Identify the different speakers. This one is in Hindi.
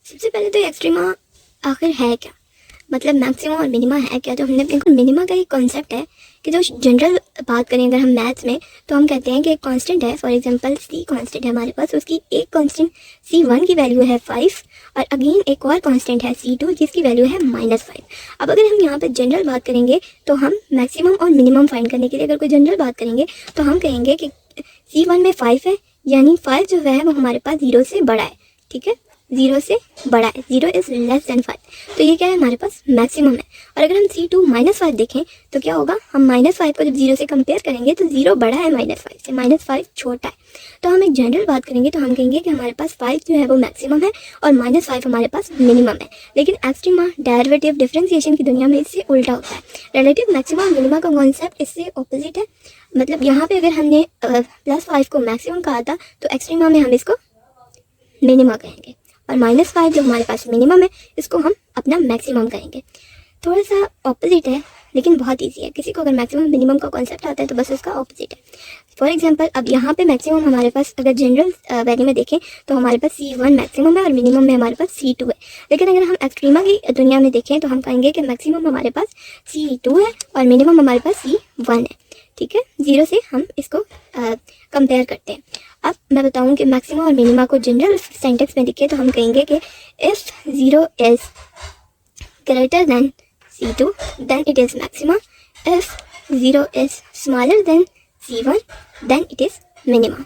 Speaker 1: सबसे पहले तो एक्सट्रीमा आखिर है क्या, मतलब मैक्सिमा और मिनिमा है क्या। तो हमने बिल्कुल मिनिमा का एक कॉन्सेप्ट है कि जो जनरल बात करें अगर हम मैथ्स में, तो हम कहते हैं कि एक कांस्टेंट है, फॉर एग्जांपल सी कांस्टेंट है हमारे पास, उसकी एक कांस्टेंट C1 की वैल्यू है 5 और अगेन एक और कांस्टेंट है C2 जिसकी वैल्यू है -5। अब अगर हम यहाँ पे जनरल बात करेंगे तो हम मैक्सिमम और मिनिमम फाइंड करने के लिए अगर कोई जनरल बात करेंगे तो हम कहेंगे कि C1 में 5 है, यानी 5 जो है वो हमारे पास 0 से बड़ा है, ठीक है, 0 से बड़ा है, 0 इज़ लेस देन 5। तो ये क्या है, हमारे पास मैक्सिमम है। और अगर हम C2 -5 देखें तो क्या होगा, हम -5 को जब 0 से कंपेयर करेंगे तो 0 बड़ा है -5 से, -5 छोटा है। तो हम एक जनरल बात करेंगे तो हम कहेंगे कि हमारे पास 5 जो है वो मैक्सिमम है और -5 हमारे पास मिनिमम है। लेकिन एक्सट्रीमा डेरिवेटिव डिफरेंशिएशन की दुनिया में इससे उल्टा होता है। रिलेटिव मैक्सिमा और मिनिमा का कॉन्सेप्ट इससे ऑपोजिट है। मतलब यहाँ पे अगर हमने +5 को मैक्सिमम कहा था तो एक्सट्रीमा में हम इसको मिनिमा कहेंगे, और -5 जो हमारे पास मिनिमम है इसको हम अपना मैक्सिमम कहेंगे। थोड़ा सा ऑपोजिट है लेकिन बहुत इजी है। किसी को अगर मैक्सिमम मिनिमम का कॉन्सेप्ट आता है तो बस उसका ऑपोजिट है। फॉर एग्जांपल अब यहाँ पे मैक्सिमम हमारे पास अगर जनरल वैल्यू में देखें तो हमारे पास C1 मैक्सिमम है और मिनिमम में हमारे पास C2 है। लेकिन अगर हम एक्सट्रीमा की दुनिया में देखें तो हम कहेंगे कि मैक्सिमम हमारे पास C2 है और मिनिमम हमारे पास C1 है, ठीक है। 0 से हम इसको कंपेयर करते हैं। अब मैं बताऊं कि मैक्सिमा और मिनिमा को जनरल सेंटेंस में लिखे तो हम कहेंगे कि if 0 is greater than C2 then it is maxima, if 0 is smaller than C1 then it is minima।